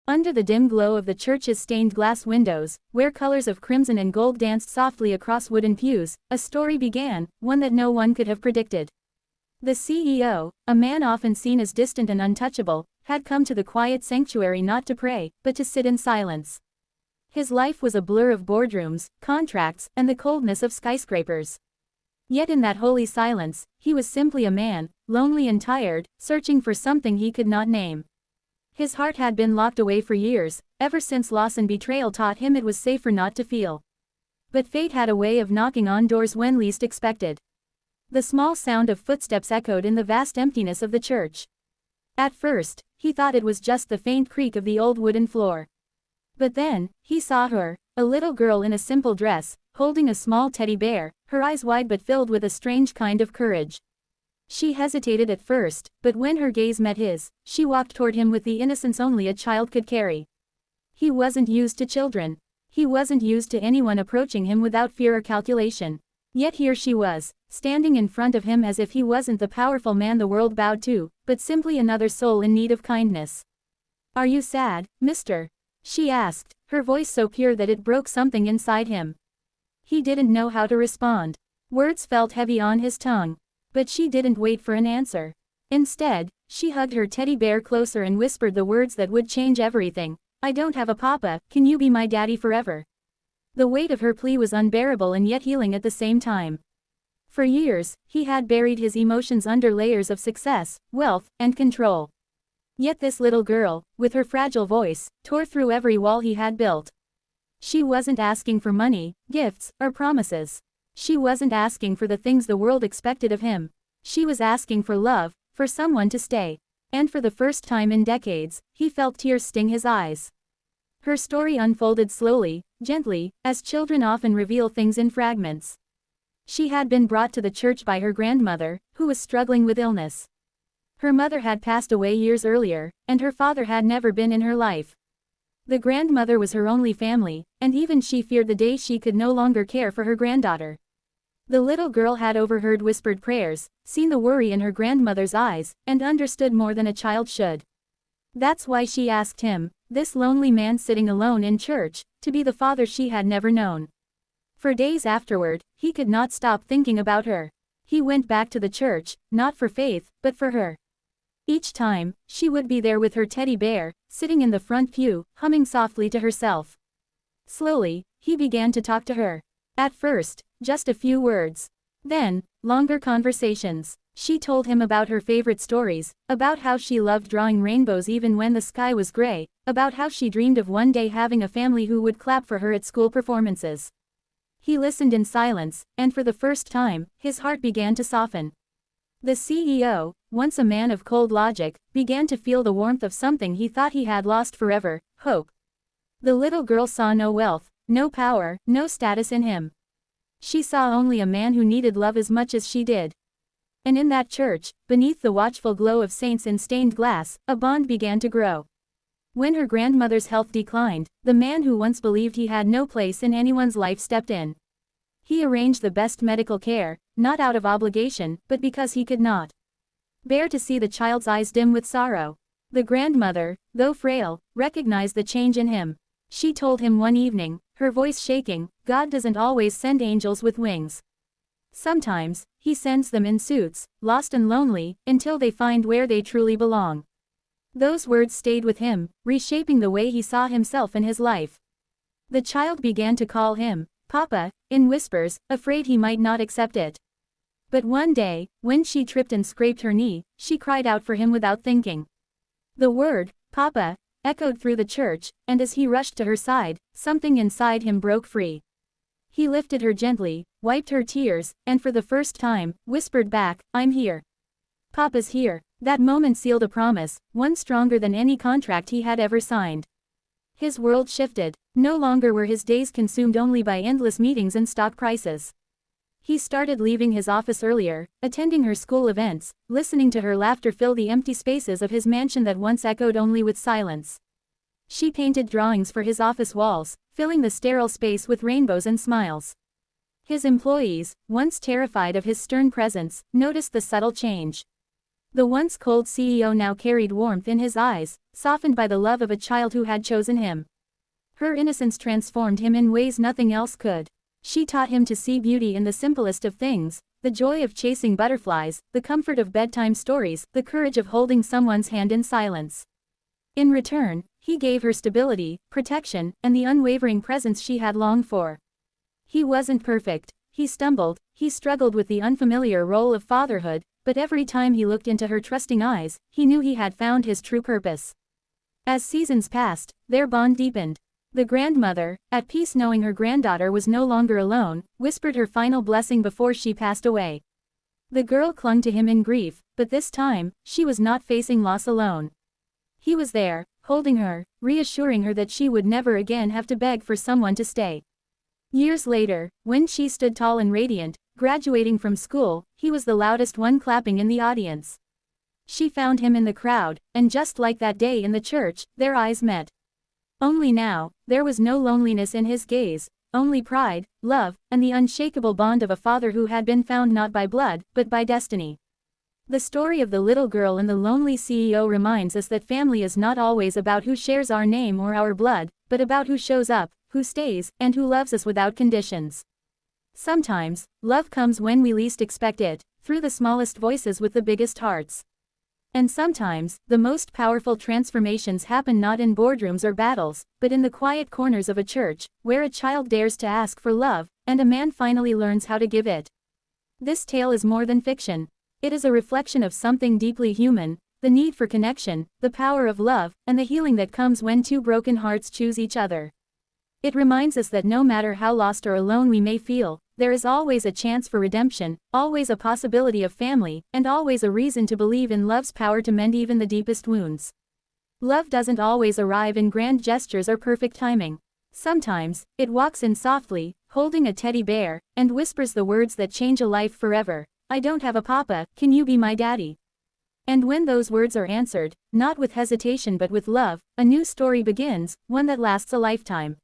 Under the dim glow of the church's stained glass windows, where colors of crimson and gold danced softly across wooden pews, a story began, one that no one could have predicted. The CEO, a man often seen as distant and untouchable, had come to the quiet sanctuary not to pray, but to sit in silence. His life was a blur of boardrooms, contracts, and the coldness of skyscrapers. Yet in that holy silence, he was simply a man, lonely and tired, searching for something he could not name. His heart had been locked away for years, ever since loss and betrayal taught him it was safer not to feel. But fate had a way of knocking on doors when least expected. The small sound of footsteps echoed in the vast emptiness of the church. At first, he thought it was just the faint creak of the old wooden floor. But then, he saw her, a little girl in a simple dress, holding a small teddy bear, her eyes wide but filled with a strange kind of courage. She hesitated at first, but when her gaze met his, she walked toward him with the innocence only a child could carry. He wasn't used to children. He wasn't used to anyone approaching him without fear or calculation. Yet here she was, standing in front of him as if he wasn't the powerful man the world bowed to, but simply another soul in need of kindness. "Are you sad, mister?" she asked, her voice so pure that it broke something inside him. He didn't know how to respond. Words felt heavy on his tongue. But she didn't wait for an answer. Instead, she hugged her teddy bear closer and whispered the words that would change everything. "I don't have a papa, can you be my daddy forever?" The weight of her plea was unbearable and yet healing at the same time. For years, he had buried his emotions under layers of success, wealth, and control. Yet this little girl, with her fragile voice, tore through every wall he had built. She wasn't asking for money, gifts, or promises. She wasn't asking for the things the world expected of him. She was asking for love, for someone to stay. And for the first time in decades, he felt tears sting his eyes. Her story unfolded slowly, gently, as children often reveal things in fragments. She had been brought to the church by her grandmother, who was struggling with illness. Her mother had passed away years earlier, and her father had never been in her life. The grandmother was her only family, and even she feared the day she could no longer care for her granddaughter. The little girl had overheard whispered prayers, seen the worry in her grandmother's eyes, and understood more than a child should. That's why she asked him, this lonely man sitting alone in church, to be the father she had never known. For days afterward, he could not stop thinking about her. He went back to the church, not for faith, but for her. Each time, she would be there with her teddy bear, sitting in the front pew, humming softly to herself. Slowly, he began to talk to her. At first, just a few words. Then, longer conversations. She told him about her favorite stories, about how she loved drawing rainbows even when the sky was gray, about how she dreamed of one day having a family who would clap for her at school performances. He listened in silence, and for the first time, his heart began to soften. The CEO, once a man of cold logic, began to feel the warmth of something he thought he had lost forever, hope. The little girl saw no wealth, no power, no status in him. She saw only a man who needed love as much as she did. And in that church, beneath the watchful glow of saints in stained glass, a bond began to grow. When her grandmother's health declined, the man who once believed he had no place in anyone's life stepped in. He arranged the best medical care, not out of obligation, but because he could not bear to see the child's eyes dim with sorrow. The grandmother, though frail, recognized the change in him. She told him one evening, her voice shaking, God doesn't always send angels with wings. Sometimes, he sends them in suits, lost and lonely, until they find where they truly belong. Those words stayed with him, reshaping the way he saw himself and his life. The child began to call him Papa, in whispers, afraid he might not accept it. But one day, when she tripped and scraped her knee, she cried out for him without thinking. The word, Papa, echoed through the church, and as he rushed to her side, something inside him broke free. He lifted her gently, wiped her tears, and for the first time, whispered back, I'm here. Papa's here. That moment sealed a promise, one stronger than any contract he had ever signed. His world shifted. No longer were his days consumed only by endless meetings and stock prices. He started leaving his office earlier, attending her school events, listening to her laughter fill the empty spaces of his mansion that once echoed only with silence. She painted drawings for his office walls, filling the sterile space with rainbows and smiles. His employees, once terrified of his stern presence, noticed the subtle change. The once cold CEO now carried warmth in his eyes, softened by the love of a child who had chosen him. Her innocence transformed him in ways nothing else could. She taught him to see beauty in the simplest of things, the joy of chasing butterflies, the comfort of bedtime stories, the courage of holding someone's hand in silence. In return, he gave her stability, protection, and the unwavering presence she had longed for. He wasn't perfect, he stumbled, he struggled with the unfamiliar role of fatherhood, but every time he looked into her trusting eyes, he knew he had found his true purpose. As seasons passed, their bond deepened. The grandmother, at peace knowing her granddaughter was no longer alone, whispered her final blessing before she passed away. The girl clung to him in grief, but this time, she was not facing loss alone. He was there, holding her, reassuring her that she would never again have to beg for someone to stay. Years later, when she stood tall and radiant, graduating from school, he was the loudest one clapping in the audience. She found him in the crowd, and just like that day in the church, their eyes met. Only now, there was no loneliness in his gaze, only pride, love, and the unshakable bond of a father who had been found not by blood, but by destiny. The story of the little girl and the lonely CEO reminds us that family is not always about who shares our name or our blood, but about who shows up, who stays, and who loves us without conditions. Sometimes, love comes when we least expect it, through the smallest voices with the biggest hearts. And sometimes, the most powerful transformations happen not in boardrooms or battles, but in the quiet corners of a church, where a child dares to ask for love, and a man finally learns how to give it. This tale is more than fiction. It is a reflection of something deeply human, the need for connection, the power of love, and the healing that comes when two broken hearts choose each other. It reminds us that no matter how lost or alone we may feel, there is always a chance for redemption, always a possibility of family, and always a reason to believe in love's power to mend even the deepest wounds. Love doesn't always arrive in grand gestures or perfect timing. Sometimes, it walks in softly, holding a teddy bear, and whispers the words that change a life forever. I don't have a papa, can you be my daddy? And when those words are answered, not with hesitation but with love, a new story begins, one that lasts a lifetime.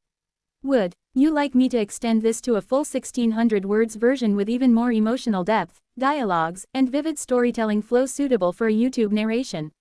Would you like me to extend this to a full 1600 words version with even more emotional depth, dialogues, and vivid storytelling flow suitable for a YouTube narration?